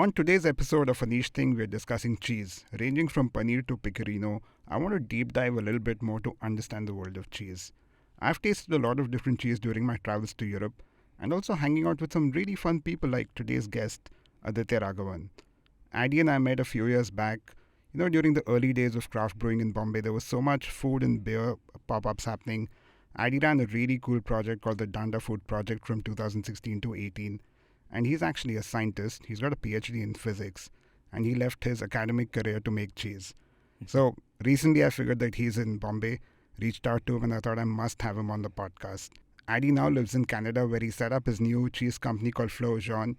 On today's episode of Aneesh Thing, we're discussing cheese. Ranging from paneer to pecorino, I want to deep dive a little bit more to understand the world of cheese. I've tasted a lot of different cheese during my travels to Europe and also hanging out with some really fun people like today's guest, Aditya Raghavan. Addy and I met a few years back. During the early days of craft brewing in Bombay, there was so much food and beer pop-ups happening. Addy ran a really cool project called the Danda Food Project from 2016 to 18. And he's actually a scientist. He's got a PhD in physics. And he left his academic career to make cheese. So recently I figured that he's in Bombay, reached out to him, and I thought I must have him on the podcast. Addy now lives in Canada, where he set up his new cheese company called Fleur Jaune.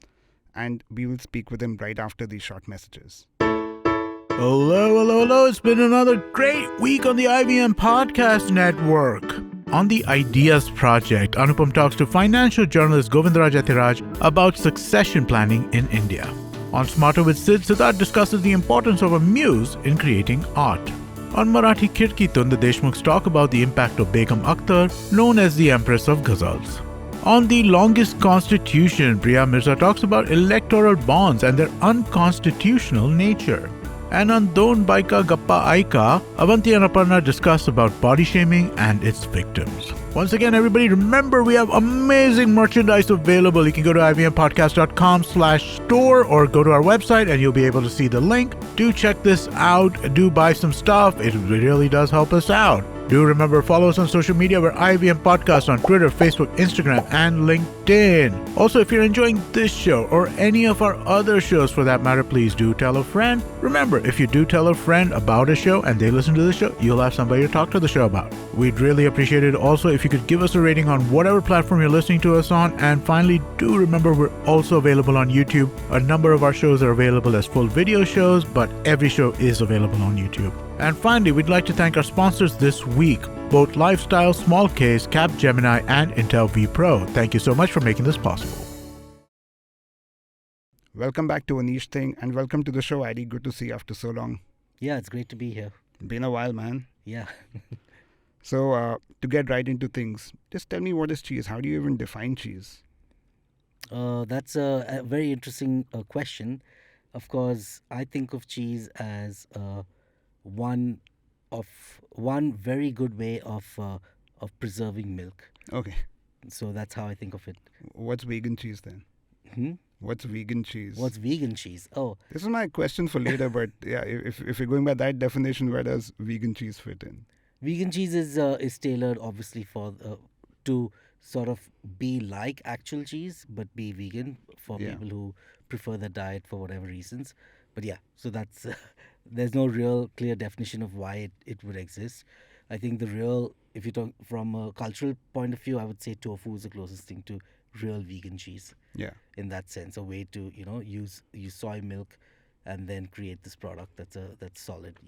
And we will speak with him right after these short messages. Hello. It's been another great week on the IVM Podcast Network. On the Ideas Project, Anupam talks to financial journalist Govindaraj Athiraj about succession planning in India. On Smarter with Sid, Siddharth discusses the importance of a muse in creating art. On Marathi Khirkitun, the Deshmukhs talk about the impact of Begum Akhtar, known as the Empress of Ghazals. On the Longest Constitution, Priya Mirza talks about electoral bonds and their unconstitutional nature. And on Don Baika Gappa Aika, Avanti and Aparna discuss about body shaming and its victims. Once again, everybody, remember we have amazing merchandise available. You can go to ivmpodcast.com/store or go to our website and you'll be able to see the link. Do check this out. Do buy some stuff. It really does help us out. Do remember, follow us on social media. We're IVM Podcast on Twitter, Facebook, Instagram, and LinkedIn. Also, if you're enjoying this show or any of our other shows for that matter, please do tell a friend. Remember, if you do tell a friend about a show and they listen to the show, you'll have somebody to talk to the show about. We'd really appreciate it also if you could give us a rating on whatever platform you're listening to us on. And finally, do remember we're also available on YouTube. A number of our shows are available as full video shows, but every show is available on YouTube. And finally, we'd like to thank our sponsors this week, both Lifestyle, Small Case, Capgemini, and Intel V Pro. Thank you so much for making this possible. Welcome back to Aneesh Thing, and welcome to the show, Addy. Good to see you after so long. Yeah, it's great to be here. Been a while, man. Yeah. So, to get right into things, just tell me, what is cheese? How do you even define cheese? That's a very interesting question. Of course, I think of cheese as one very good way of preserving milk. Okay. So that's how I think of it. What's vegan cheese then? What's vegan cheese? What's vegan cheese? Oh, This is my question for later, but yeah, if you're going by that definition, where does vegan cheese fit in? vegan cheese is tailored obviously for to sort of be like actual cheese, but be vegan for Yeah. people who prefer the diet for whatever reasons. But yeah, so that's there's no real clear definition of why it would exist. I think if you talk from a cultural point of view, I would say tofu is the closest thing to real vegan cheese Yeah. in that sense. A way to use soy milk and then create this product that's solid.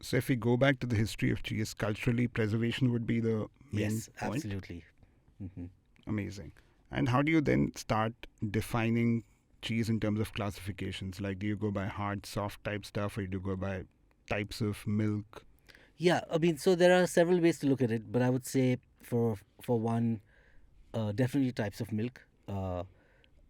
So if we go back to the history of cheese, culturally, preservation would be the main Yes, point. absolutely. hmm Amazing. And how do you then start defining cheese in terms of classifications? Like, do you go by hard, soft type stuff, or do you go by types of milk? Yeah, I mean, so there are several ways to look at it, but I would say for one, definitely types of milk.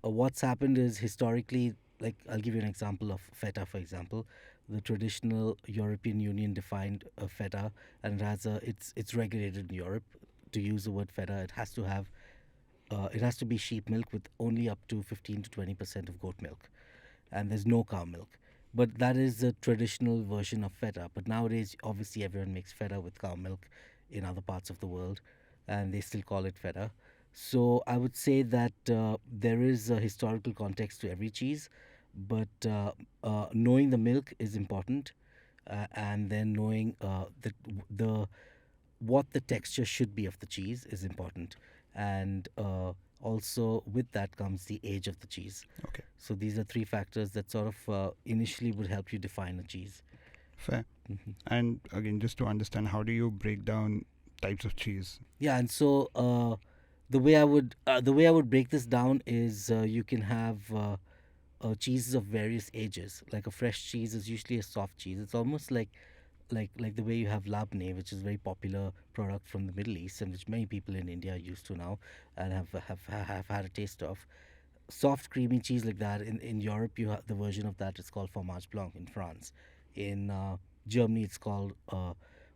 What's happened is historically, like I'll give you an example of feta, for example. The traditional European Union defined feta, and it's regulated in Europe. To use the word feta, it has to be sheep milk with only up to 15 to 20% of goat milk, and there's no cow milk. But that is the traditional version of feta. But nowadays, obviously, everyone makes feta with cow milk in other parts of the world, and they still call it feta. So I would say that there is a historical context to every cheese, but knowing the milk is important, and then knowing what the texture should be of the cheese is important, and also with that comes the age of the cheese. Okay. So these are three factors that sort of initially would help you define a cheese. Fair. And again, just to understand, how do you break down types of cheese? Yeah, and so the way I would break this down is you can have cheeses of various ages. Like a fresh cheese is usually a soft cheese. It's almost like the way you have labne, which is a very popular product from the Middle East and which many people in India are used to now and have had a taste of. soft creamy cheese like that. In Europe, you have the version of that. It's called fromage blanc in France. In Germany, it's called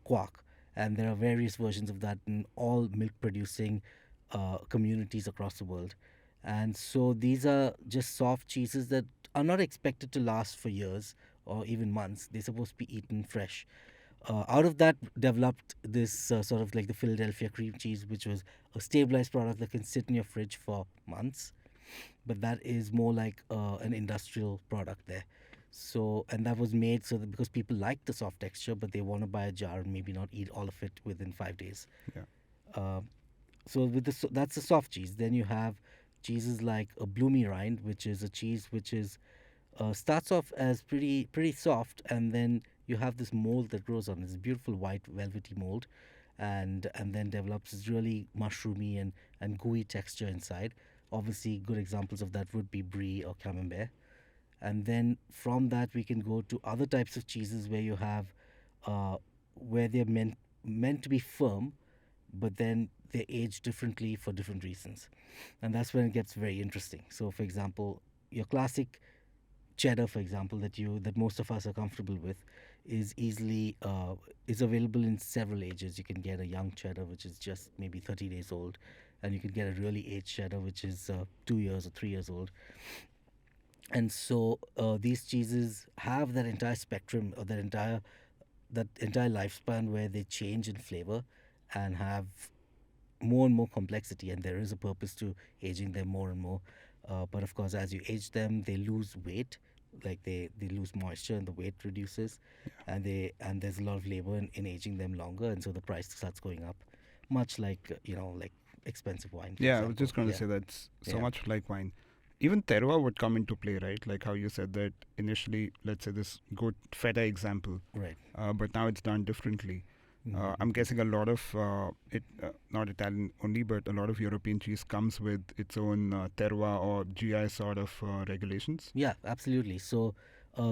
quark. And there are various versions of that in all milk producing communities across the world. And so these are just soft cheeses that are not expected to last for years or even months. They're supposed to be eaten fresh. Out of that developed this sort of like the Philadelphia cream cheese, which was a stabilized product that can sit in your fridge for months, but that is more like an industrial product there. So, and that was made so that because people like the soft texture, but they want to buy a jar and maybe not eat all of it within 5 days. Yeah. Uh, so with this, that's a soft cheese. Then you have cheeses like a bloomy rind, which is a cheese which is starts off as pretty soft, and then you have this mold that grows on this beautiful white velvety mold, and then develops this really mushroomy and gooey texture inside. Obviously, good examples of that would be brie or camembert. And then from that we can go to other types of cheeses where you have where they're meant to be firm, but then they age differently for different reasons, and that's when it gets very interesting. So, for example, your classic cheddar, for example, that most of us are comfortable with, is available in several ages. You can get a young cheddar, which is just maybe 30 days old, and you can get a really aged cheddar, which is 2 years or 3 years old. And so these cheeses have that entire spectrum, or that entire lifespan where they change in flavor and have more and more complexity, and there is a purpose to aging them more and more. But of course, as you age them, they lose weight, like they lose moisture and the weight reduces, and there's a lot of labor in aging them longer, and so the price starts going up, much like like expensive wine. For Yeah, I was example. just going to Yeah. say that's so Yeah. much like wine. Even terroir would come into play, right? Like how you said that initially, let's say this good feta example, Right. but now it's done differently. Mhm. I'm guessing a lot of not Italian only, but a lot of European cheese comes with its own terroir or GI sort of regulations. Yeah, absolutely. So,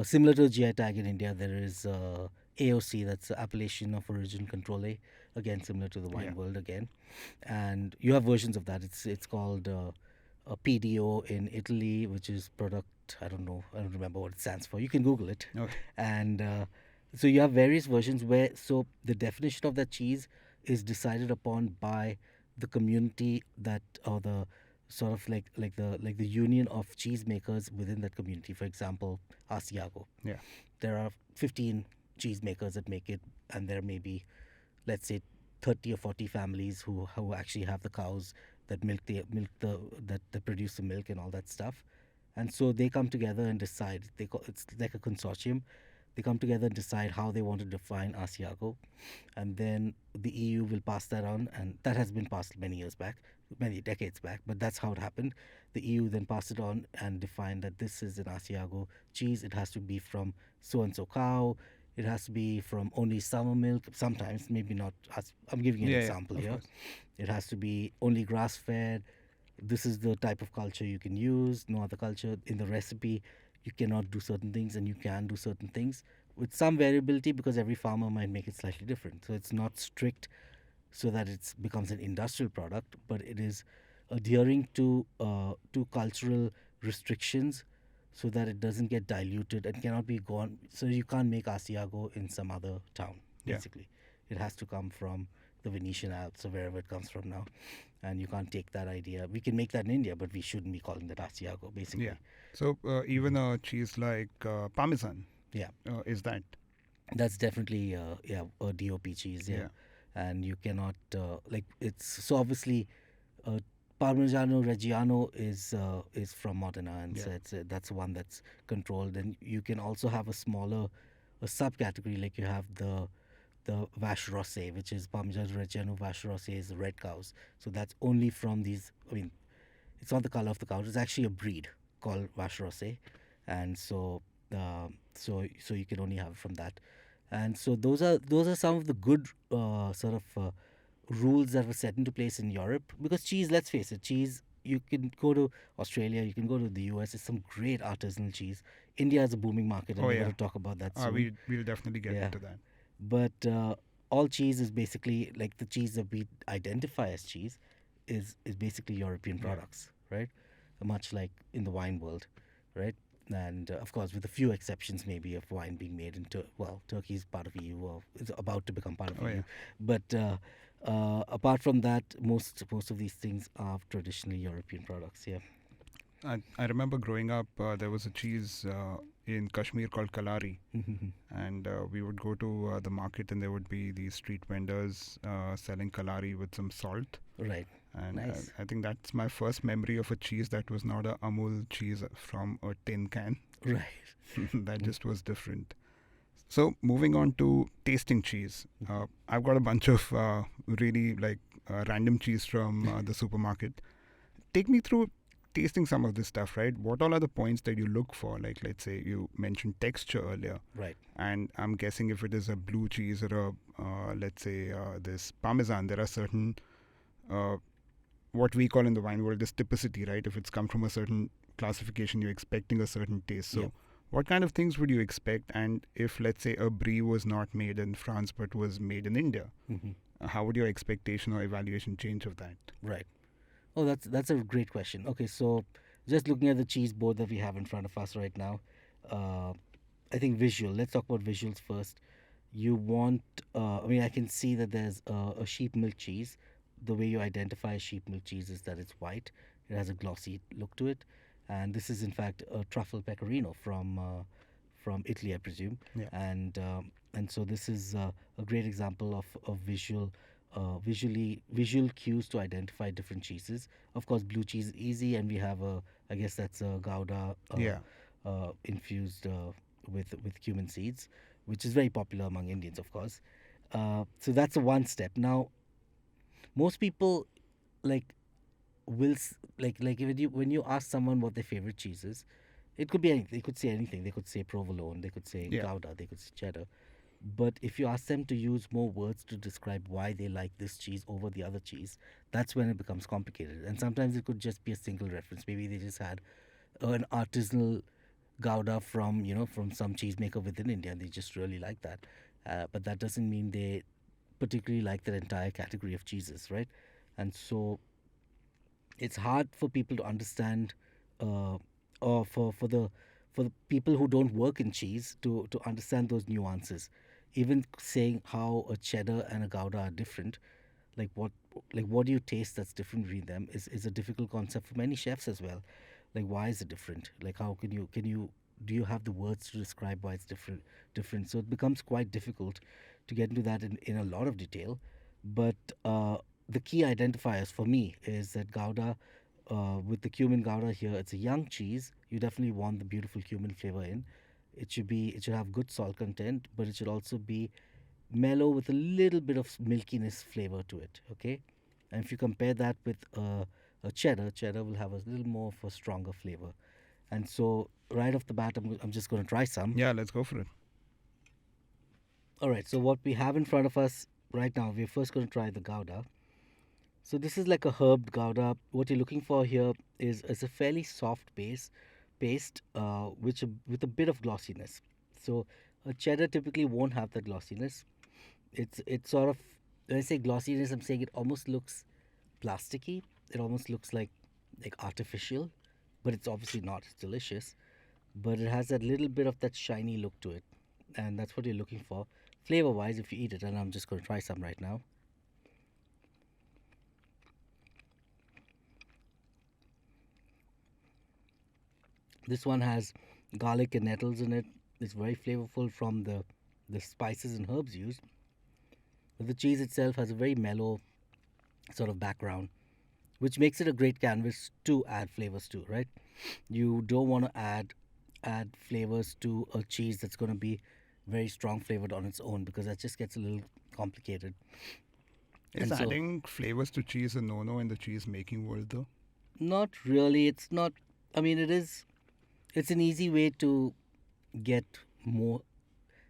similar to the GI tag in India, there is AOC, that's the Appellation of Origin Control A, again similar to the wine Yeah. world again, and you have versions of that. It's called a PDO in Italy, which is product. I don't remember what it stands for. You can Google it, Okay. and so you have various versions where so the definition of that cheese is decided upon by the community that or the sort of like the union of cheesemakers within that community. For example, Asiago. Yeah. There are 15 cheesemakers that make it, and there may be, let's say, 30 or 40 families who actually have the cows that that produce the milk and all that stuff. And so they come together and decide. It's like a consortium. They come together and decide how they want to define Asiago, and then the EU will pass that on, and that has been passed many years back, many decades back. But that's how it happened. The EU then passed it on and defined that this is an Asiago cheese. It has to be from so and so cow. It has to be from only summer milk. Sometimes, maybe not. I'm giving you an Yeah, example of here. course. It has to be only grass fed. This is the type of culture you can use. No other culture in the recipe. You cannot do certain things, and you can do certain things with some variability because every farmer might make it slightly different. So it's not strict, so that it becomes an industrial product, but it is adhering to cultural restrictions, so that it doesn't get diluted and cannot be gone. So you can't make Asiago in some other town. Yeah. Basically, it has to come from the Venetian Alps or wherever it comes from now, and you can't take that idea. We can make that in India, but we shouldn't be calling that Asiago. Basically, Yeah. So even a cheese like Parmesan, yeah. is that? That's definitely a DOP cheese, yeah. Yeah. And you cannot like it's so obviously uh, Parmigiano Reggiano is from Modena, and so Yeah. that's one that's controlled. And you can also have a subcategory, like you have the Vache Rosé, which is Parmigiano Reggiano Vache Rosé is the red cows. So that's only from these. I mean, it's not the color of the cow. It's actually a breed called Vache Rosé, and so you can only have it from that. And so those are some of the good sort of rules that were set into place in Europe. Because cheese, let's face it, cheese. You can go to Australia, you can go to the US. There's some great artisanal cheese. India is a booming market, and Oh, we're yeah. going to talk about that soon. We'll definitely get Yeah. into that. But all cheese is basically like the cheese that we identify as cheese is basically European Yeah. products, right? much like in the wine world, right? And of course, with a few exceptions, maybe of wine being made in Turkey is part of EU or is about to become part of Oh yeah. EU. But apart from that, most of these things are traditionally European products. Yeah. I remember growing up, there was a cheese in Kashmir called Kalari, and we would go to the market, and there would be these street vendors selling Kalari with some salt. Right. And Nice. I think that's my first memory of a cheese that was not a Amul cheese from a tin can. Right. That just was different. So moving on to tasting cheese, I've got a bunch of really random cheese from the supermarket. Take me through tasting some of this stuff, right? What all are the points that you look for? Like, let's say you mentioned texture earlier, Right. and I'm guessing if it is a blue cheese or a, let's say, this Parmesan, there are certain, what we call in the wine world is typicity, right? If it's come from a certain classification, you're expecting a certain taste. So, Yep. what kind of things would you expect? And if, let's say, a brie was not made in France but was made in India, how would your expectation or evaluation change of that? Right. Oh, that's a great question. Okay, so just looking at the cheese board that we have in front of us right now, uh, I think visual. Let's talk about visuals first. You want, I mean, I can see that there's a sheep milk cheese. The way you identify sheep milk cheese is that it's white. It has a glossy look to it, and this is in fact a truffle pecorino from Italy, I presume. Yeah. And so this is a great example of visual cues to identify different cheeses. Of course, blue cheese is easy, and we have I guess that's a Gouda Yeah. infused with cumin seeds, which is very popular among Indians, of course. So that's a one step. Now, most people like like when you ask someone what their favorite cheese is, it could be anything. They could say anything. They could say provolone. They could say Yeah. Gouda. They could say cheddar. But if you ask them to use more words to describe why they like this cheese over the other cheese, that's when it becomes complicated. And sometimes it could just be a single reference. Maybe they just had an artisanal Gouda from some cheesemaker within India, and they just really like that. But that doesn't mean they particularly like that entire category of cheeses, right? And so it's hard for people to understand, or for the people who don't work in cheese to understand those nuances. Even saying how a cheddar and a Gouda are different, like what do you taste that's different between them is a difficult concept for many chefs as well. Like, why is it different? Like, how can you do you have the words to describe why it's different? So it becomes quite difficult to get into that in a lot of detail. But the key identifiers for me is that Gouda, with the cumin Gouda here, it's a young cheese. You definitely want the beautiful cumin flavor in. It should have good salt content, but it should also be mellow with a little bit of milkiness flavor to it. Okay, and if you compare that with a cheddar will have a little more of a stronger flavor. And so right off the bat, I'm just going to try some. Yeah, let's go for it. All right. So what we have in front of us right now, we're first going to try the Gouda. So this is like a herb Gouda. What you're looking for here is a fairly soft paste, which with a bit of glossiness. So a cheddar typically won't have that glossiness. It's sort of, when I say glossiness, I'm saying it almost looks plasticky. It almost looks like artificial, but it's obviously not. It's delicious, but it has that little bit of that shiny look to it, and that's what you're looking for. Flavor wise, if you eat it, and I'm just going to try some right now. This one has garlic and nettles in it. It's very flavorful from the spices and herbs used. But the cheese itself has a very mellow sort of background, which makes it a great canvas to add flavors to, right? You don't want to add flavors to a cheese that's going to be very strong flavored on its own, because that just gets a little complicated. Is And so, adding flavors to cheese a no-no in the cheese making world, though? not really. It's not. I mean, it is. It's an easy way to get more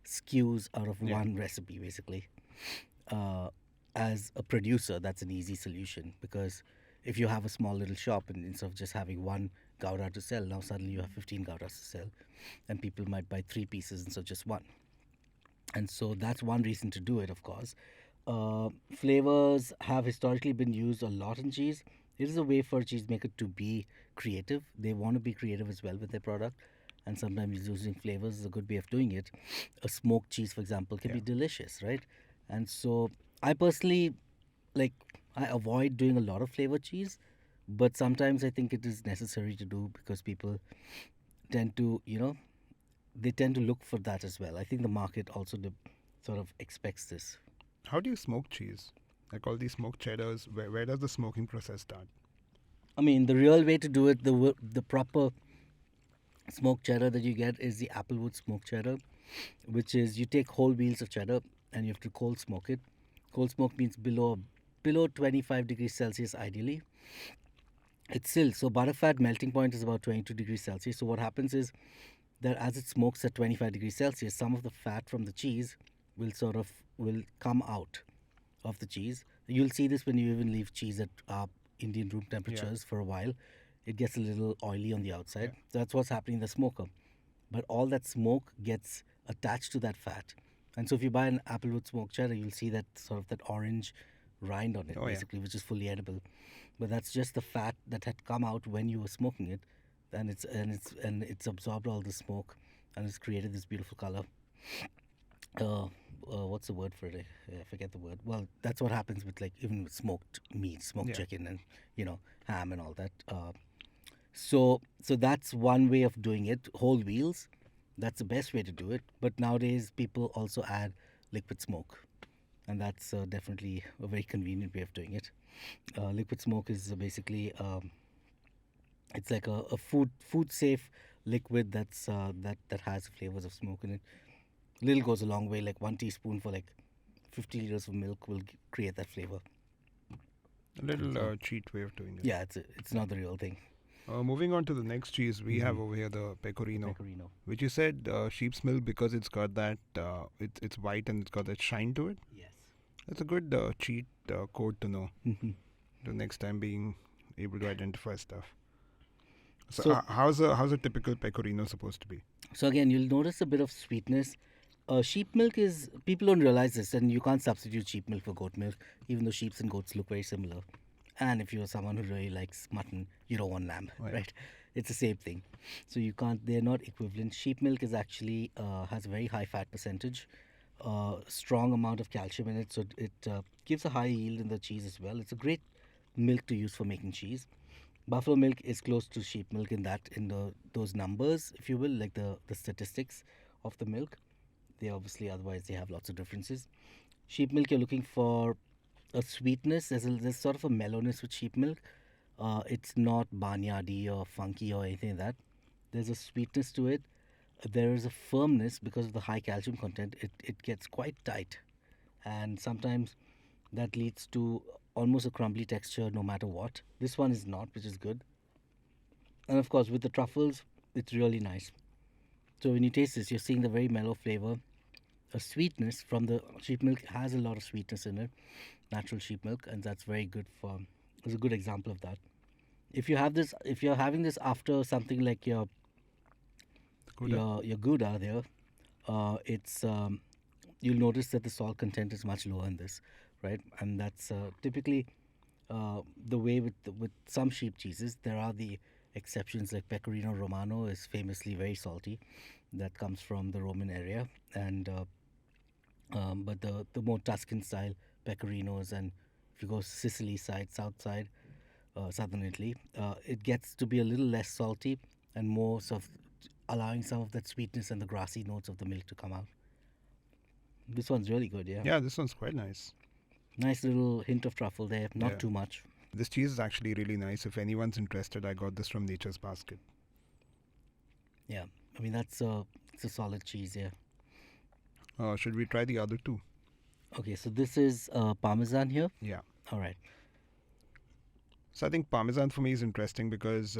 skews out of Yeah. one recipe, basically. Uh, as a producer, that's an easy solution, because if you have a small little shop and instead of just having one Gouda to sell, now suddenly you have 15 Goudas to sell, and people might buy three pieces instead of just one. And so that's one reason to do it, of course. Flavors have historically been used a lot in cheese. it is a way for a cheesemaker to be creative. They want to be creative as well with their product, and sometimes using flavors is a good way of doing it. A smoked cheese, for example, can Yeah. be delicious, right? And so I personally like I avoid doing a lot of flavored cheese, but sometimes I think it is necessary to do because people tend to, they tend to look for that as well. I think the market also sort of expects this. How do you smoke cheese? Like all these smoked cheddars, where does the smoking process start? I mean, the real way to do it, the proper smoked cheddar that you get is the applewood smoked cheddar, which is you take whole wheels of cheddar and you have to cold smoke it. Cold smoke means below 25 degrees Celsius ideally. It's still so butterfat melting point is about 22 degrees Celsius. So what happens is that as it smokes at 25 degrees Celsius, some of the fat from the cheese will come out of the cheese. You'll see this when you even leave cheese at Indian room temperatures for a while. It gets a little oily on the outside. Yeah. That's what's happening in the smoker. But all that smoke gets attached to that fat. And so if you buy an applewood smoked cheddar, you'll see that sort of that orange rind on it, Oh, yeah. basically, which is fully edible. But that's just the fat that had come out when you were smoking it, and it's absorbed all the smoke, and it's created this beautiful color. What's the word for it? I forget the word. Well, that's what happens with like even with smoked meat, smoked Yeah. chicken, and ham and all that. So that's one way of doing it. Whole wheels, that's the best way to do it. But nowadays people also add liquid smoke, and that's definitely a very convenient way of doing it. Liquid smoke is basically it's like a food safe liquid that has flavors of smoke in it. Little goes a long way. Like 1 teaspoon for like 50 liters of milk will create that flavor. A little cheat way of doing it. Yeah, it's not the real thing. Moving on to the next cheese, we have over here the Pecorino, Pecorino. which you said sheep's milk because it's got that it's white and it's got that shine to it. Yes. That's a good cheat code to know. The next time being able to identify stuff. So, So- how's a typical Pecorino supposed to be? So again, you'll notice a bit of sweetness. Sheep milk is people don't realize this, and you can't substitute sheep milk for goat milk, even though sheep and goats look very similar. And if you're someone who really likes mutton, you don't want lamb, Right. right? It's the same thing. So you can't. They're not equivalent. Sheep milk is actually has a very high fat percentage, strong amount of calcium in it, so it gives a high yield in the cheese as well. It's a great milk to use for making cheese. Buffalo milk is close to sheep milk in those numbers, if you will, like the statistics of the milk. They obviously otherwise they have lots of differences. Sheep milk, you're looking for a sweetness. There's sort of a mellowness with sheep milk. It's not barnyardy or funky or anything like that. There's a sweetness to it. There is a firmness because of the high calcium content. It gets quite tight, and sometimes that leads to almost a crumbly texture no matter what. This one is not, which is good. And of course, with the truffles, it's really nice. So when you taste this, you're seeing the very mellow flavor. A sweetness from the sheep milk has a lot of sweetness in it, natural sheep milk, and that's very good for. It's a good example of that. If you're having this after something like your Gouda? your Gouda there, it's you'll notice that the salt content is much lower in this, right? And that's typically the way with some sheep cheeses. There are the exceptions like Pecorino Romano is famously very salty. That comes from the Roman area, and but the more Tuscan style Pecorinos, and if you go Sicily side, south side, southern Italy, it gets to be a little less salty and more sort of allowing some of that sweetness and the grassy notes of the milk to come out. This one's really good, yeah. Yeah, this one's quite nice. Nice little hint of truffle there, not Yeah. too much. This cheese is actually really nice. If anyone's interested, I got this from Nature's Basket. Yeah, I mean it's a solid cheese, yeah. Should we try the other two? Okay, so this is Parmesan here. Yeah. All right. So I think Parmesan for me is interesting because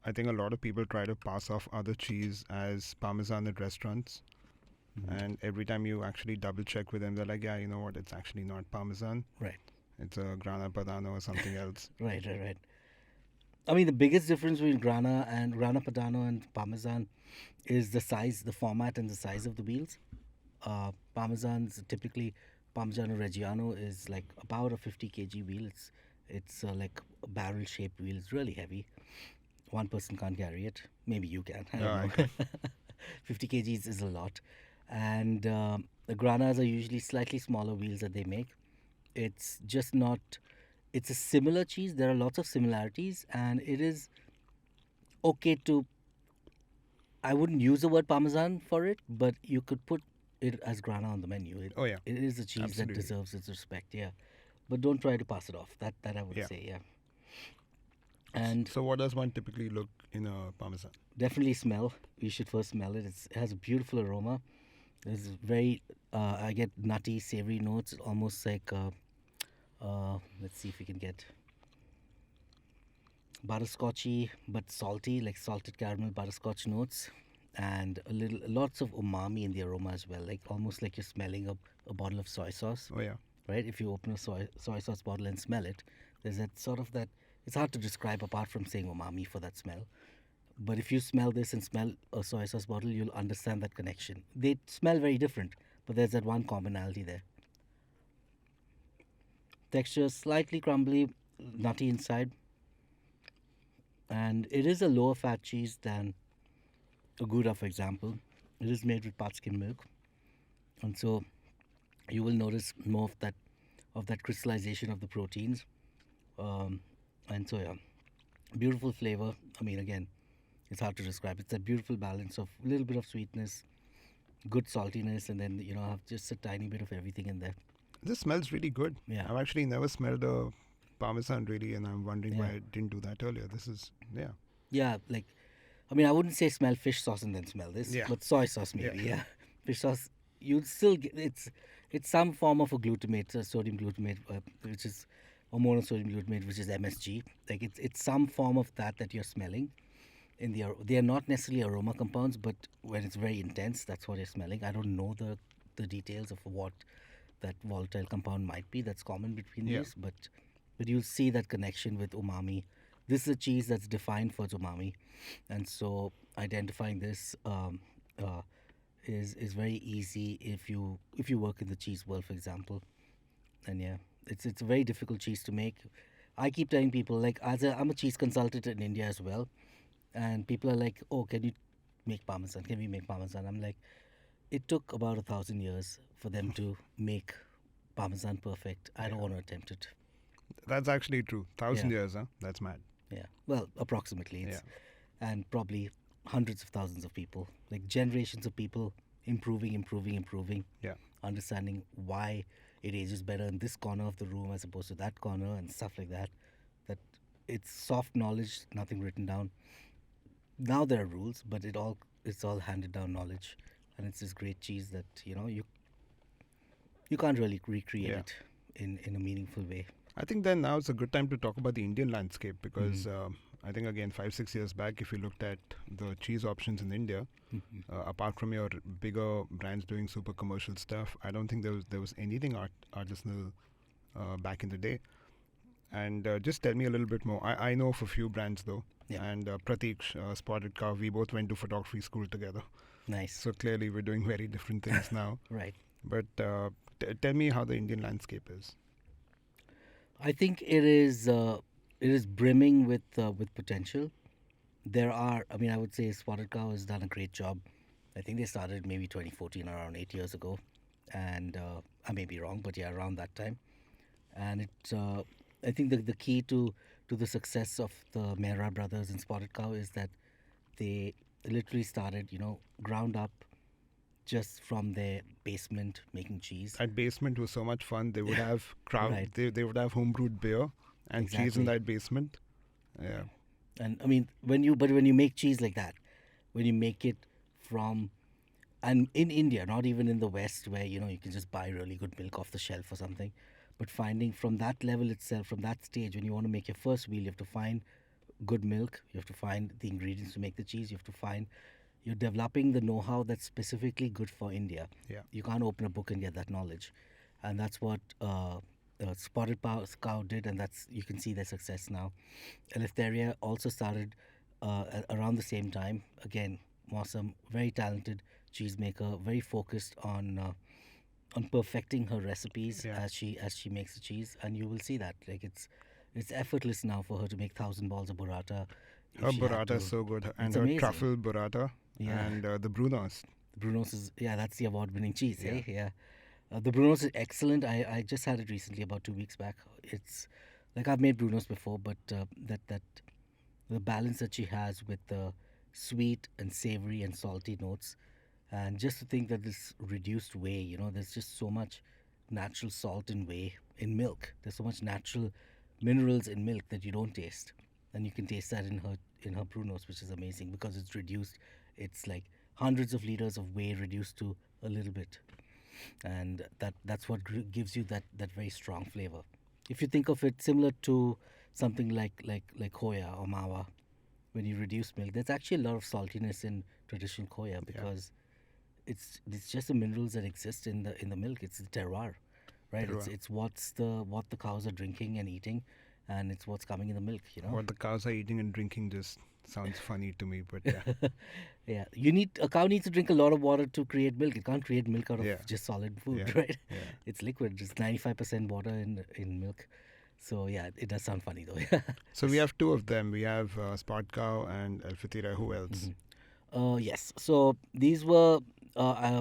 I think a lot of people try to pass off other cheese as Parmesan at restaurants. And every time you actually double check with them, they're like, yeah, you know what, it's actually not Parmesan. Right. It's a Grana Padano or something else. Right. I mean, the biggest difference between Grana Padano and Parmesan is the size, the format, and the size of the wheels. Parmesan's typically Parmigiano Reggiano is like about a 50 kg wheel. It's like a barrel-shaped wheel. It's really heavy. One person can't carry it. Maybe you can. I don't I know. 50 kgs is a lot. And the granas are usually slightly smaller wheels that they make. It's just not. It's a similar cheese. There are lots of similarities, and it is okay to. I wouldn't use the word Parmesan for it, but you could put it as grana on the menu. Oh yeah, It is a cheese absolutely. that deserves its respect. Yeah, but don't try to pass it off. That I would Yeah. say. Yeah, and So what does one typically look in a parmesan? definitely smell. You should first smell it. It has a beautiful aroma. It's very. I get nutty, savory notes, almost like. Let's see if we can get butterscotchy but salty, like salted caramel butterscotch notes, and lots of umami in the aroma as well, like almost like you're smelling a bottle of soy sauce, Oh yeah. right? If you open a soy sauce bottle and smell it, there's that sort of that. It's hard to describe apart from saying umami for that smell. But if you smell this and smell a soy sauce bottle, you'll understand that connection. They smell very different, but there's that one commonality there. Texture slightly crumbly, nutty inside, and it is a lower fat cheese than a Gouda, for example. It is made with part skim milk, and so you will notice more of that crystallization of the proteins. Um, and so yeah, beautiful flavor. I mean, again, it's hard to describe. It's that beautiful balance of a little bit of sweetness, good saltiness, and then have just a tiny bit of everything in there. This smells really good. Yeah. I've actually never smelled a parmesan really, and I'm wondering why Yeah. I didn't do that earlier. This is Yeah, like, I mean, I wouldn't say smell fish sauce and then smell this, Yeah. but soy sauce maybe. Yeah. Yeah, fish sauce. You'd still get it's some form of a glutamate, sodium glutamate, which is or monosodium glutamate, which is MSG. Like it's some form of that you're smelling. They are not necessarily aroma compounds, but when it's very intense, that's what you're smelling. I don't know the details of what that volatile compound might be that's common between Yeah. these, but you'll see that connection with umami. This is a cheese that's defined for its umami, and so identifying this is very easy if you work in the cheese world, for example. And yeah, it's a very difficult cheese to make. I keep telling people, like, I'm a cheese consultant in India as well, and people are like, "Oh, can you make parmesan? Can we make parmesan?" I'm like, it took about 1,000 years for them to make parmesan perfect. I don't want to attempt it. that's actually true. 1,000 Yeah. years, huh? That's mad. Yeah, well, approximately. It's, Yeah. and probably hundreds of thousands of people, like generations of people, improving, Yeah. understanding why it ages better in this corner of the room as opposed to that corner and stuff like that. That it's soft knowledge, nothing written down. Now there are rules, but it's all handed down knowledge, and it's this great cheese that you can't really recreate Yeah. it in a meaningful way. I think then now it's a good time to talk about the Indian landscape because Mm-hmm. I think again 5-6 years back, if you looked at the cheese options in India, apart from your bigger brands doing super commercial stuff, I don't think there was anything artisanal back in the day. And just tell me a little bit more. I know of a few brands though, Yeah. and Pratik, Spotted Cow, we both went to photography school together. Nice. So clearly we're doing very different things now. Right. But tell me how the Indian landscape is. I think it is brimming with potential. There are, I mean, I would say Spotted Cow has done a great job. I think they started maybe 2014, around 8 years ago, and I may be wrong, but yeah, around that time. And I think the key to the success of the Mehra brothers and Spotted Cow is that they literally started, ground up, just from their basement making cheese. That basement was so much fun. They would have Right. they would have homebrewed beer and cheese Exactly. in that basement. Yeah. And I mean, when you make cheese like that, when you make it from, and in India, not even in the West, where you can just buy really good milk off the shelf or something, but finding from that level itself, from that stage, when you want to make your first wheel, you have to find good milk, you have to find the ingredients to make the cheese, you have to find, you're developing the know-how that's specifically good for India. Yeah. You can't open a book and get that knowledge, and that's what Spotted Cow did, and that's, you can see their success now. Eleftheria also started around the same time. Again, Mossam, very talented cheesemaker, very focused on perfecting her recipes Yeah. as she makes the cheese, and you will see that, like, it's It's effortless now for her to make 1,000 balls of burrata. If Her she had burrata is to. so good, and It's her amazing. truffle burrata Yeah. and the Brunos. Bruno's is, yeah, that's the award-winning cheese, Yeah. eh? Yeah. The Bruno's is excellent. I just had it recently, about 2 weeks back. It's like I've made Bruno's before, but that the balance that she has with the sweet and savory and salty notes, and just to think that this reduced whey, there's just so much natural salt in whey in milk. There's so much natural minerals in milk that you don't taste, and you can taste that in her Bruno's, which is amazing because it's reduced. It's like hundreds of liters of whey reduced to a little bit, and that's what gives you that very strong flavor. If you think of it similar to something like Hoya or Mawa, when you reduce milk, there's actually a lot of saltiness in traditional Hoya because it's just the minerals that exist in the milk. It's the terroir, right? It's Terroir. it's what the cows are drinking and eating, and it's what's coming in the milk. What the cows are eating and drinking just sounds funny to me, but yeah. Yeah, a cow needs to drink a lot of water to create milk. It can't create milk out of Yeah. just solid food, Yeah. right? Yeah. It's liquid. It's 95% water in milk. So yeah, it does sound funny though. So we have two of them. We have Spot Cow and Alfatira. Who else? Yes. So these were,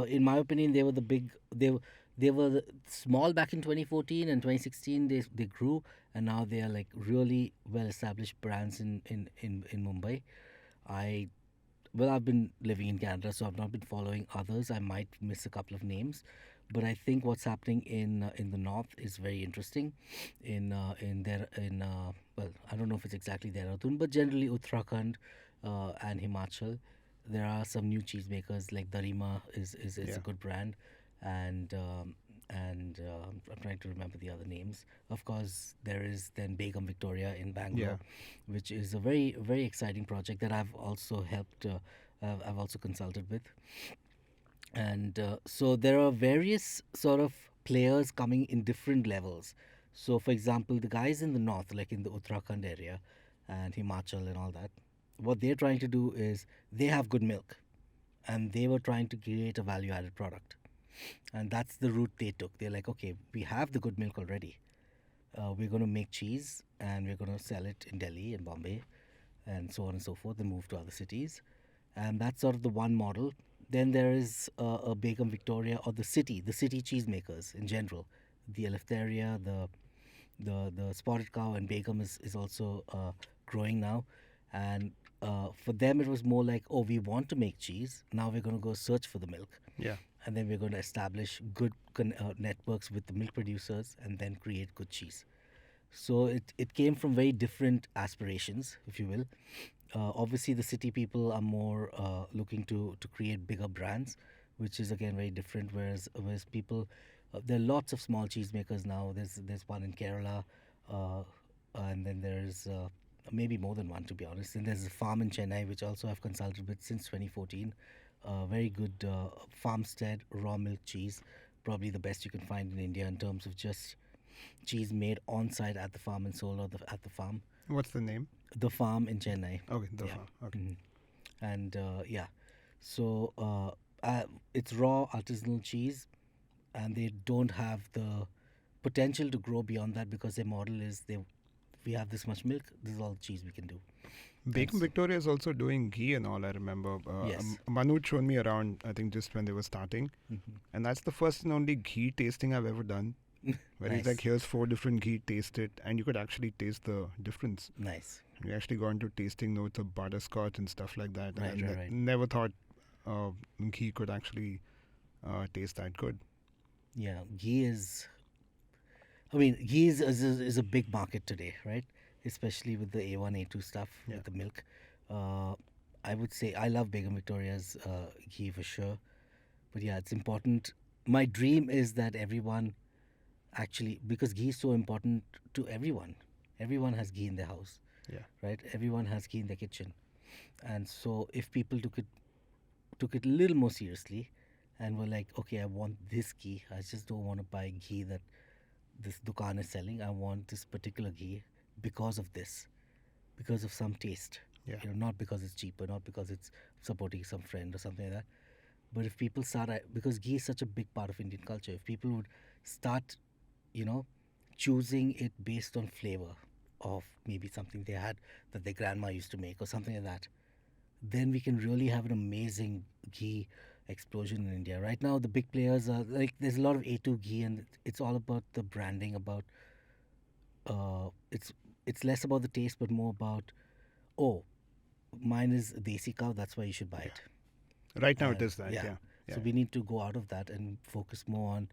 in my opinion, they were the big. They were small back in 2014 and 2016. They grew, and now they are like really well established brands in Mumbai. I I've been living in Canada, so I've not been following others. I might miss a couple of names, but I think what's happening in the north is very interesting. Well, I don't know if it's exactly Dehradun, but generally Uttarakhand and Himachal, there are some new cheesemakers like Darima is Yeah. a good brand, and I'm trying to remember the other names. Of course, there is then Begum Victoria in Bangalore, which is a very very exciting project that I've also helped. I've also consulted with, and so there are various sort of players coming in different levels. So, for example, the guys in the north, like in the Uttarakhand area and Himachal and all that, what they're trying to do is they have good milk, and they were trying to create a value added product, and that's the route they took. They're like, okay, we have the good milk already. We're going to make cheese and we're going to sell it in Delhi and Bombay and so on and so forth, and move to other cities. And that's sort of the one model. Then there is a Begum Victoria, or the city cheesemakers in general. The Eleftheria, the Spotted Cow, and Begum is also growing now. And for them, it was more like, oh, we want to make cheese. Now we're going to go search for the milk. Yeah. And then we're going to establish good networks with the milk producers and then create good cheese. So it came from very different aspirations, if you will. Obviously, the city people are more looking to create bigger brands, which is again very different. Whereas people, there are lots of small cheesemakers now. There's one in Kerala, and then there's maybe more than one, to be honest. And there's a farm in Chennai, which also I've consulted with since 2014. Very good farmstead raw milk cheese, probably the best you can find in India in terms of just cheese made on site at the farm and sold at the farm. What's the name? The farm in Chennai. Okay, the Yeah. farm. Okay. And yeah, so it's raw artisanal cheese, and they don't have the potential to grow beyond that because their model is we have this much milk, this is all the cheese we can do. Bacon Victoria is also doing ghee and all, I remember. Yes. Manu showed me around, I think, just when they were starting. And that's the first and only ghee tasting I've ever done. Where he's Nice. like, here's 4 different ghee, taste it. And you could actually taste the difference. Nice. We actually got into tasting notes of butterscotch and stuff like that. Right, and right, I right. never thought ghee could actually taste that good. Yeah, ghee is. I mean, ghee is a big market today, right? Especially with the A1, A2 stuff Yeah. with the milk. I would say I love Begum Victoria's ghee for sure. But yeah, it's important. My dream is that everyone actually, because ghee is so important to everyone. Everyone has ghee in their house, Yeah. right? Everyone has ghee in their kitchen. And so if people took it a little more seriously and were like, okay, I want this ghee. I just don't want to buy ghee that this dukan is selling. I want this particular ghee because of this, because of some taste. Yeah. Not because it's cheaper, not because it's supporting some friend or something like that. But if people start, because ghee is such a big part of Indian culture, if people would start, choosing it based on flavor, of maybe something they had that their grandma used to make or something like that, then we can really have an amazing ghee explosion in India. Right now, the big players are like there's a lot of A2 ghee, and it's all about the branding. About it's less about the taste, but more about, oh, mine is desi cow, that's why you should buy it. Right now it And is that, yeah, yeah. Yeah. so we need to go out of that and focus more on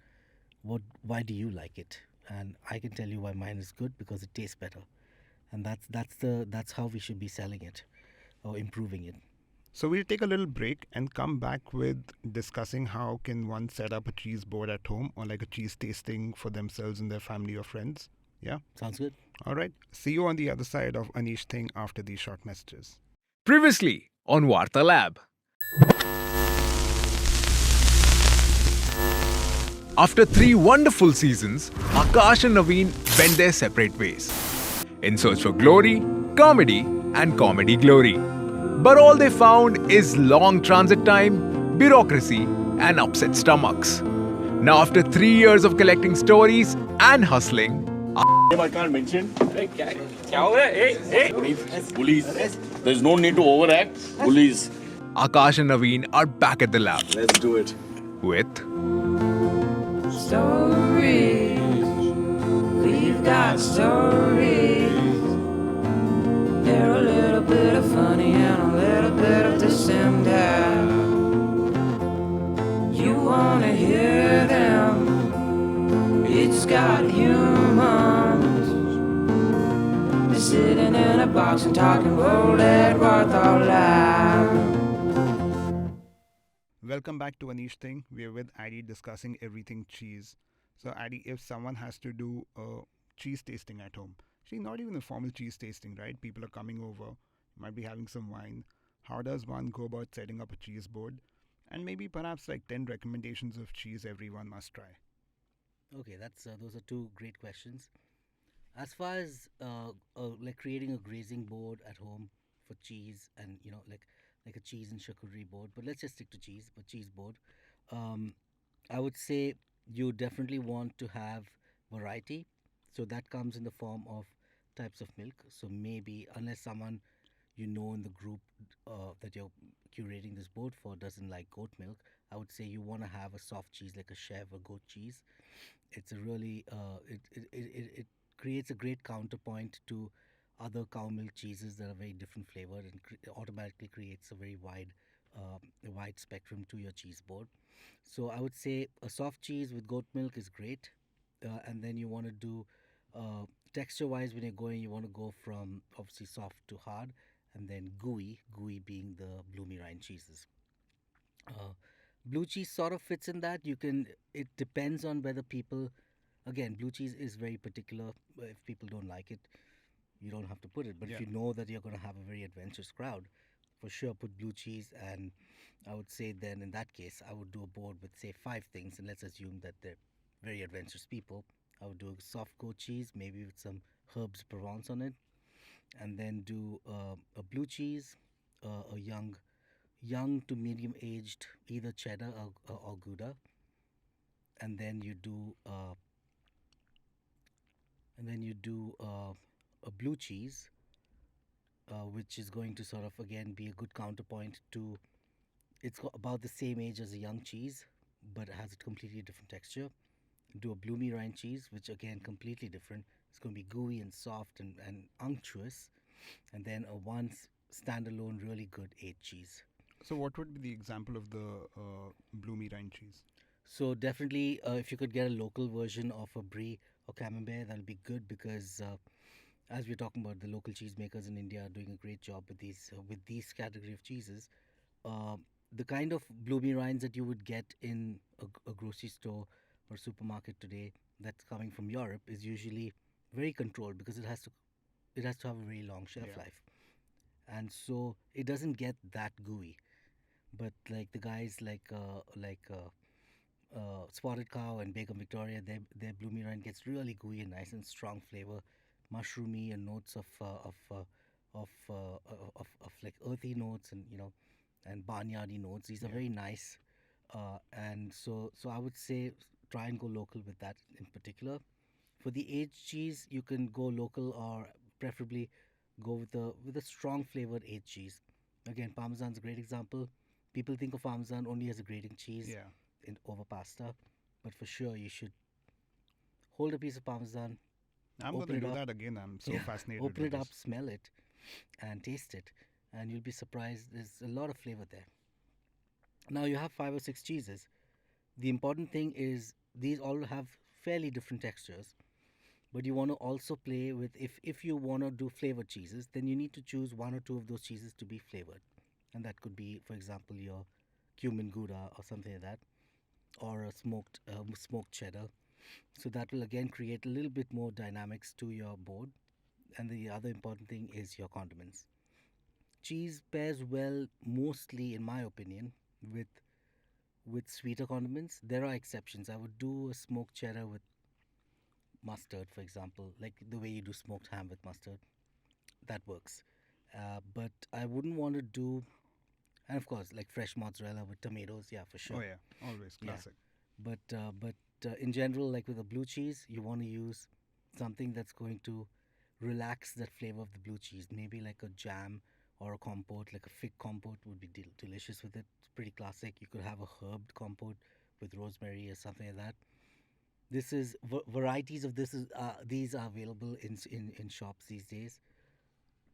why do you like it, and I can tell you why mine is good because it tastes better, and that's how we should be selling it or improving it. So we'll take a little break and come back with discussing how can one set up a cheese board at home or like a cheese tasting for themselves and their family or friends. Yeah? Sounds good. All right. See you on the other side of Anish Thing after these short messages. Previously on Varta Lab. After 3 wonderful seasons, Akash and Naveen went their separate ways in search for glory, comedy, and comedy glory. But all they found is long transit time, bureaucracy, and upset stomachs. Now, after 3 years of collecting stories and hustling, I can't mention. Bullies. There's no need to overact. Bullies. Akash and Naveen are back at the lab Let's do it. with Stories, we've got stories. They're a little bit of funny and a little bit of December. You wanna hear them? It's got humans. They're sitting in a box and talking roll at Warthog Lab. Welcome back to Anish Thing. We're with Addy discussing everything cheese. So, Addy, if someone has to do a cheese tasting at home, see, not even a formal cheese tasting, right? People are coming over, might be having some wine. How does one go about setting up a cheese board? And maybe perhaps like 10 recommendations of cheese everyone must try. Okay, that's those are two great questions. As far as like creating a grazing board at home for cheese, and like a cheese and charcuterie board, but let's just stick to cheese. But cheese board, I would say you definitely want to have variety. So that comes in the form of types of milk. So maybe unless someone you know in the group that you're curating this board for doesn't like goat milk, I would say you want to have a soft cheese like a chèvre or goat cheese. It's a really it creates a great counterpoint to other cow milk cheeses that are very different flavored, and automatically creates a very wide spectrum to your cheese board. So I would say a soft cheese with goat milk is great, and then you want to do texture wise when you're going, you want to go from obviously soft to hard, and then gooey being the bloomy rind cheeses. Uh, Blue cheese sort of fits in that. It depends on whether people, again, blue cheese is very particular. If people don't like it, you don't have to put it. But if Yeah. you know that you're going to have a very adventurous crowd, for sure put blue cheese. And I would say then in that case, I would do a board with say 5 things, and let's assume that they're very adventurous people. I would do a soft goat cheese, maybe with some herbs Provence on it, and then do a blue cheese, a young to medium aged either cheddar or gouda, and then you do a blue cheese, which is going to sort of again be a good counterpoint to. About the same age as a young cheese, but it has a completely different texture. Do a bloomy rind cheese, which again completely different. It's going to be gooey and soft and unctuous, and then a standalone really good aged cheese. So, what would be the example of the bloomy rind cheese? So definitely, if you could get a local version of a brie or camembert, that'll be good because, as we're talking about, the local cheesemakers in India are doing a great job with these category of cheeses. Uh, the kind of bloomy rinds that you would get in a grocery store or supermarket today, that's coming from Europe, is usually very controlled because it has to have a very long shelf Yeah. life, and so it doesn't get that gooey. But like the guys Spotted Cow and Bacon Victoria, their bloomy rind gets really gooey and nice and strong flavor, mushroomy and notes of like earthy notes, and and barnyardy notes. These are Yeah. very nice, and so I would say try and go local with that in particular. For the aged cheese, you can go local or preferably go with a strong flavored aged cheese. Again, Parmesan's a great example. People think of Parmesan only as a grating cheese Yeah. over pasta, but for sure you should hold a piece of Parmesan, I'm going open to it do up. that again. I'm so Yeah, fascinated open with it up, this. smell it, and taste it, and you'll be surprised. There's a lot of flavor there. Now you have 5 or 6 cheeses. The important thing is these all have fairly different textures, but you want to also play with if you want to do flavored cheeses, then you need to choose 1 or 2 of those cheeses to be flavored, and that could be, for example, your cumin gouda or something like that, or a smoked cheddar. So that will again create a little bit more dynamics to your board. And the other important thing is your condiments. Cheese pairs well mostly, in my opinion, with sweeter condiments. There are exceptions. I would do a smoked cheddar with mustard, for example, like the way you do smoked ham with mustard. That works. But I wouldn't want to do, and of course, like fresh mozzarella with tomatoes. Yeah, for sure. Oh, yeah. Always Yeah. classic. But in general, like with a blue cheese, you want to use something that's going to relax that flavor of the blue cheese. Maybe like a jam or a compote, like a fig compote would be delicious with it. It's pretty classic. You could have a herbed compote with rosemary or something like that. This is varieties of this is these are available in shops these days.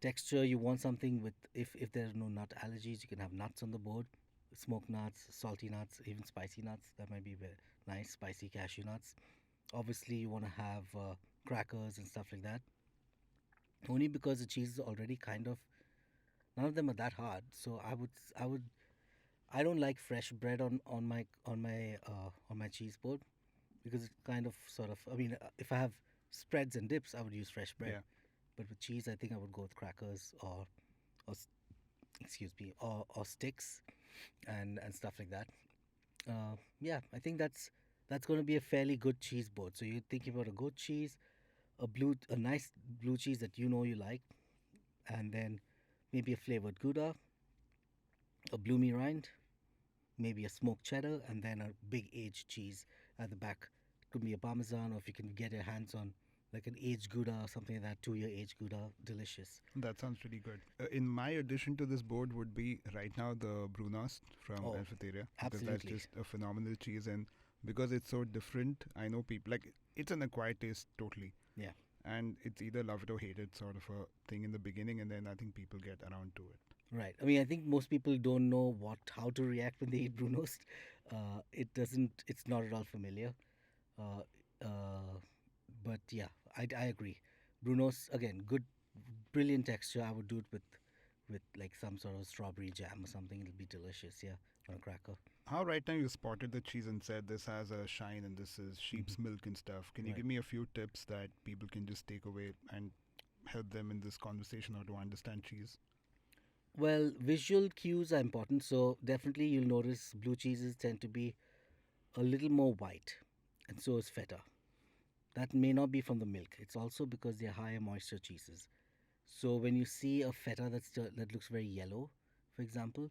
Texture, you want something with, if there are no nut allergies, you can have nuts on the board, smoked nuts, salty nuts, even spicy nuts. That might be very nice. Spicy cashew nuts. Obviously, you want to have crackers and stuff like that. Only because the cheese is already kind of, none of them are that hard. So I don't like fresh bread on my cheese board, because it kind of sort of, I mean, if I have spreads and dips, I would use fresh bread. Yeah. But with cheese, I think I would go with crackers or s- excuse me, or sticks and stuff like that. Yeah, I think that's going to be a fairly good cheese board. So you're thinking about a good cheese, a nice blue cheese that you know you like, and then maybe a flavored Gouda, a bloomy rind, maybe a smoked cheddar, and then a big aged cheese at the back. It could be a Parmesan, or if you can get your hands on like an aged Gouda or something like that, 2 year aged Gouda, delicious. That sounds really good. In my addition to this board would be right now the Brunost from Oh, Alfateria. Because that's absolutely. just a phenomenal cheese. And because it's so different, I know people, like, it's an acquired taste totally. Yeah. And it's either love it or hate it sort of a thing in the beginning. And then I think people get around to it. Right. I mean, I think most people don't know how to react when they eat Brunost. It's not at all familiar. Uh, uh, but yeah, I agree. Brunost, again, good, brilliant texture. I would do it with like some sort of strawberry jam or something. It'll be delicious. Yeah, on a cracker. How right now you spotted the cheese and said this has a shine and this is sheep's milk and stuff. Can you Right. give me a few tips that people can just take away and help them in this conversation or to understand cheese? Well, visual cues are important. So definitely you'll notice blue cheeses tend to be a little more white, and so is feta. That may not be from the milk. It's also because they're higher moisture cheeses. So when you see a feta that looks very yellow, for example,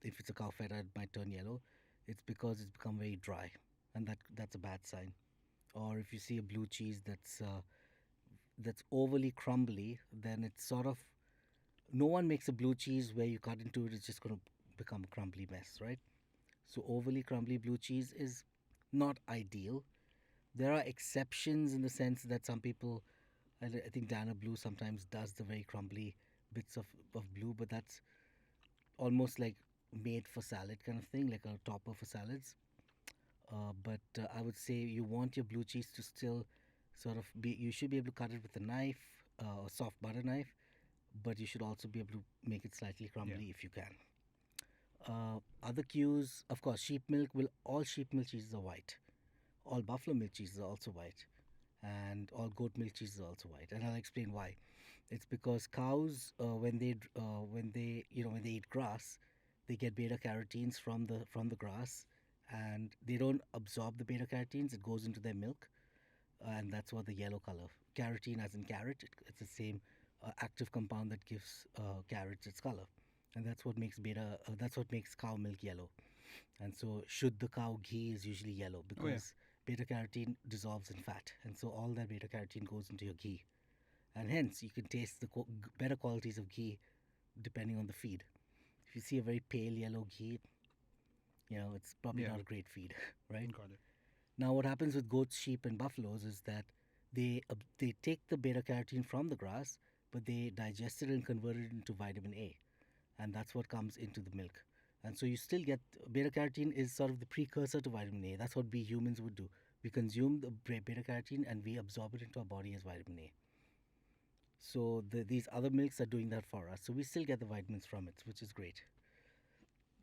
if it's a cow feta, it might turn yellow. It's because it's become very dry, and that's a bad sign. Or if you see a blue cheese that's overly crumbly, then it's sort of, no one makes a blue cheese where you cut into it, it's just going to become a crumbly mess, right? So overly crumbly blue cheese is not ideal. There are exceptions in the sense that some people, I think Dana Blue sometimes does the very crumbly bits of blue, but that's almost like made for salad kind of thing, like a topper for salads. But I would say you want your blue cheese to still sort of be, you should be able to cut it with a knife, a soft butter knife, but you should also be able to make it slightly crumbly if you can. Other cues, of course, all sheep milk cheeses are white. All buffalo milk cheeses are also white. And all goat milk cheeses are also white. And I'll explain why. It's because cows, when they eat grass, they get beta carotenes from the grass, and they don't absorb the beta carotenes. It goes into their milk, and that's what the yellow color. Carotene, as in carrot, it's the same active compound that gives carrots its color, and that's what makes cow milk yellow. And so, should the cow ghee is usually yellow because beta carotene dissolves in fat, and so all that beta carotene goes into your ghee. and hence you can taste the better qualities of ghee depending on the feed. If you see a very pale yellow ghee, it's probably Yeah. not a great feed, right? Got it. Now, what happens with goats, sheep, and buffaloes is that they take the beta carotene from the grass, but they digest it and convert it into vitamin A, and that's what comes into the milk. And so you still get beta carotene is sort of the precursor to vitamin A. That's what we humans would do. We consume the beta carotene and we absorb it into our body as vitamin A. So these other milks are doing that for us. So we still get the vitamins from it, which is great.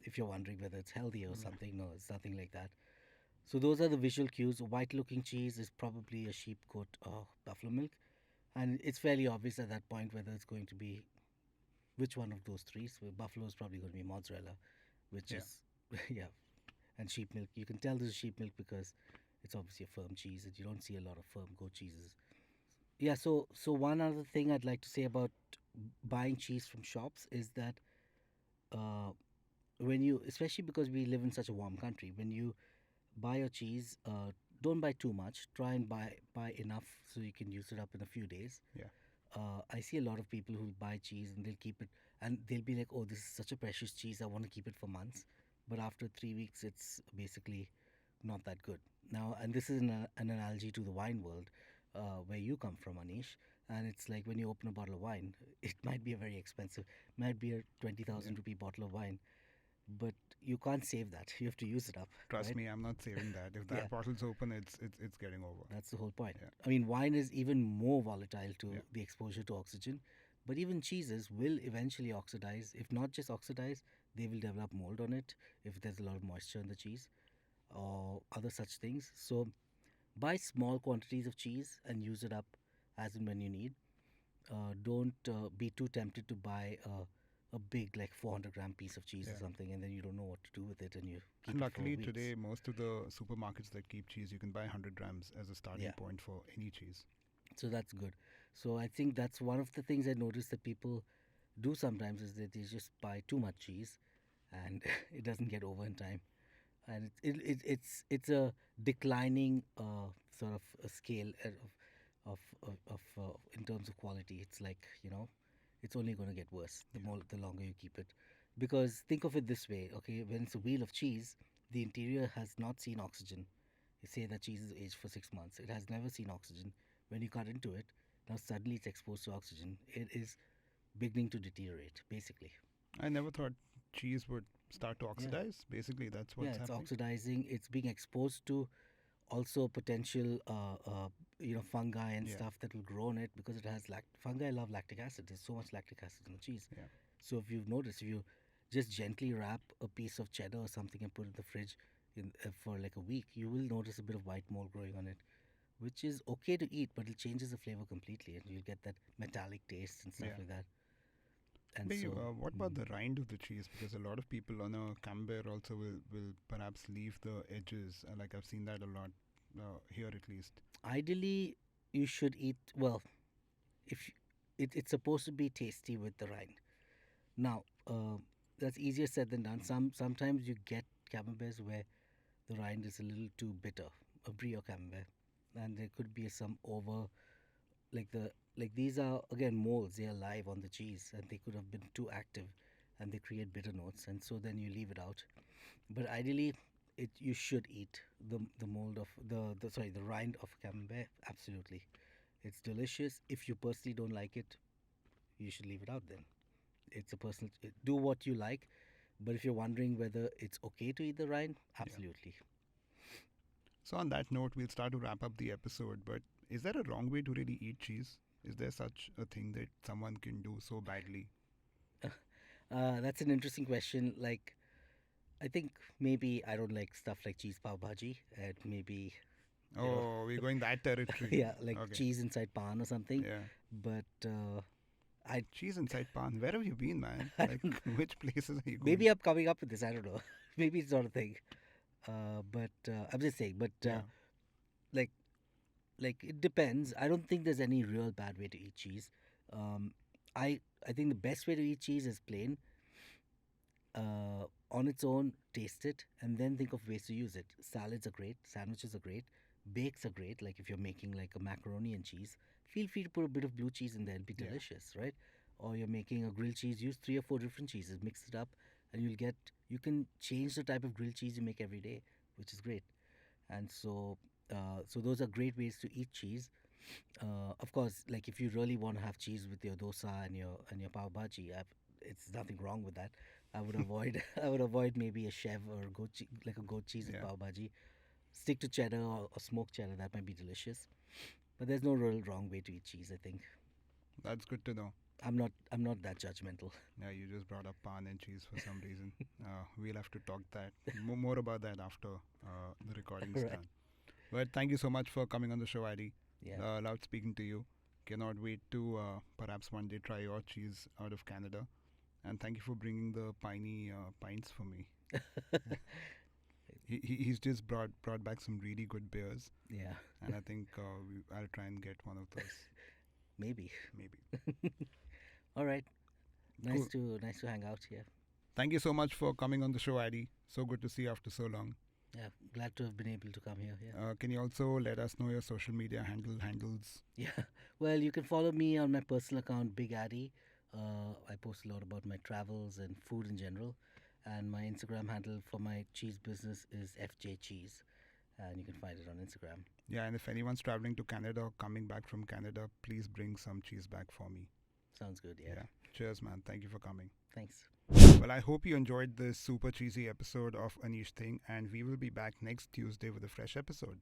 If you're wondering whether it's healthy or something, no, it's nothing like that. So those are the visual cues. White-looking cheese is probably a sheep, goat, or buffalo milk, and it's fairly obvious at that point whether it's going to be which one of those three. So buffalo is probably going to be mozzarella, which Yeah. is yeah, and sheep milk. You can tell this is sheep milk because it's obviously a firm cheese, and you don't see a lot of firm goat cheeses. Yeah. So one other thing I'd like to say about buying cheese from shops is that when you, especially because we live in such a warm country, when you buy your cheese, don't buy too much. Try and buy enough so you can use it up in a few days. Yeah. I see a lot of people who buy cheese and they'll keep it, and they'll be like, "Oh, this is such a precious cheese. I want to keep it for months." But after 3 weeks, it's basically not that good. Now, and this is an analogy to the wine world, where you come from, Anish. And it's like when you open a bottle of wine, it might be a very expensive, might be a 20,000 rupee bottle of wine, but you can't save that. You have to use it up. Trust right? me, I'm not saving that. If that Yeah. bottle's open, it's getting over. That's the whole point. Yeah. I mean, wine is even more volatile to Yeah. the exposure to oxygen, but even cheeses will eventually oxidize. If not just oxidize, they will develop mold on it if there's a lot of moisture in the cheese or other such things. So, buy small quantities of cheese and use it up as and when you need. Don't be too tempted to buy a big, like 400-gram piece of cheese or Yeah. something, and then you don't know what to do with it, and you keep And it for luckily weeks. today, most of the supermarkets that keep cheese, you can buy 100 grams as a starting Yeah. point for any cheese. So that's good. So I think that's one of the things I noticed that people do sometimes is that they just buy too much cheese, and it doesn't get over in time, and it's a declining sort of a scale of in terms of quality. It's like it's only going to get worse the longer you keep it, because think of it this way, okay? When it's a wheel of cheese, the interior has not seen oxygen. You say that cheese is aged for 6 months. It has never seen oxygen. When you cut into it, now suddenly it's exposed to oxygen. It is beginning to deteriorate, basically. I never thought cheese would start to oxidize. Basically, that's what's Yeah, it's happening. oxidizing. It's being exposed to also potential, fungi and Yeah. stuff that will grow on it because it has fungi love lactic acid. There's so much lactic acid in the cheese. Yeah. So if you've noticed, if you just gently wrap a piece of cheddar or something and put it in the fridge for like a week, you will notice a bit of white mold growing on it, which is okay to eat, but it changes the flavor completely, and you'll get that metallic taste and stuff Yeah. like that. And But so, what about the rind of the cheese? Because a lot of people on a camembert also will perhaps leave the edges. Like I've seen that a lot here at least. ideally, you should eat well. If it's supposed to be tasty with the rind. Now, that's easier said than done. Sometimes you get camemberts where the rind is a little too bitter, a brie or camembert, and there could be some over, like these are again molds. They are live on the cheese, and they could have been too active, and they create bitter notes, and so then you leave it out. But ideally, you should eat the mold of the rind of camembert. Absolutely, it's delicious. If you personally don't like it, you should leave it out then. It's a personal, do what you like, but if you're wondering whether it's okay to eat the rind, absolutely. So on that note, we'll start to wrap up the episode. But is there a wrong way to really eat cheese? Is there such a thing that someone can do so badly? That's an interesting question. Like, I think maybe I don't like stuff like cheese pav bhaji, and maybe Oh, we're going that territory. yeah, like Okay. cheese inside pan or something. Yeah. But Cheese inside pan. Where have you been, man? Like, which places are you going? maybe I'm coming up with this. I don't know. Maybe it's not a thing. But I'm just saying. But Yeah. like it depends. I don't think there's any real bad way to eat cheese. I think the best way to eat cheese is plain. On its own, taste it, and then think of ways to use it. Salads are great. Sandwiches are great. Bakes are great. Like if you're making like a macaroni and cheese, feel free to put a bit of blue cheese in there. It'll be delicious, right? Or you're making a grilled cheese, use 3 or 4 different cheeses, mix it up, and you can change the type of grilled cheese you make every day, which is great. And so those are great ways to eat cheese. Of course, like if you really want to have cheese with your dosa and your pav bhaji, it's nothing wrong with that. I would avoid maybe a chev or like a goat cheese with pav bhaji. Stick to cheddar or smoked cheddar. That might be delicious. But there's no real wrong way to eat cheese, I think. That's good to know. I'm not that judgmental. Yeah, you just brought up pan and cheese for some reason. We'll have to talk that more about that after the recording's Right. done. But thank you so much for coming on the show, Adi. Yeah. Loved speaking to you. Cannot wait to perhaps one day try your cheese out of Canada. And thank you for bringing the piney pints for me. He's just brought back some really good beers, Yeah. and I think I'll try and get one of those. Maybe. Maybe. All right. Nice Cool. to hang out here. Thank you so much for coming on the show, Adi. So good to see you after so long. Yeah. Glad to have been able to come here. Yeah. Can you also let us know your social media handles? Yeah. Well, you can follow me on my personal account, Big Addy. I post a lot about my travels and food in general. And my Instagram handle for my cheese business is FJ Cheese. And you can find it on Instagram. Yeah, and if anyone's traveling to Canada or coming back from Canada, please bring some cheese back for me. Sounds good. Yeah. Cheers, man. Thank you for coming. Thanks. Well, I hope you enjoyed this super cheesy episode of Aneesh Thing, and we will be back next Tuesday with a fresh episode.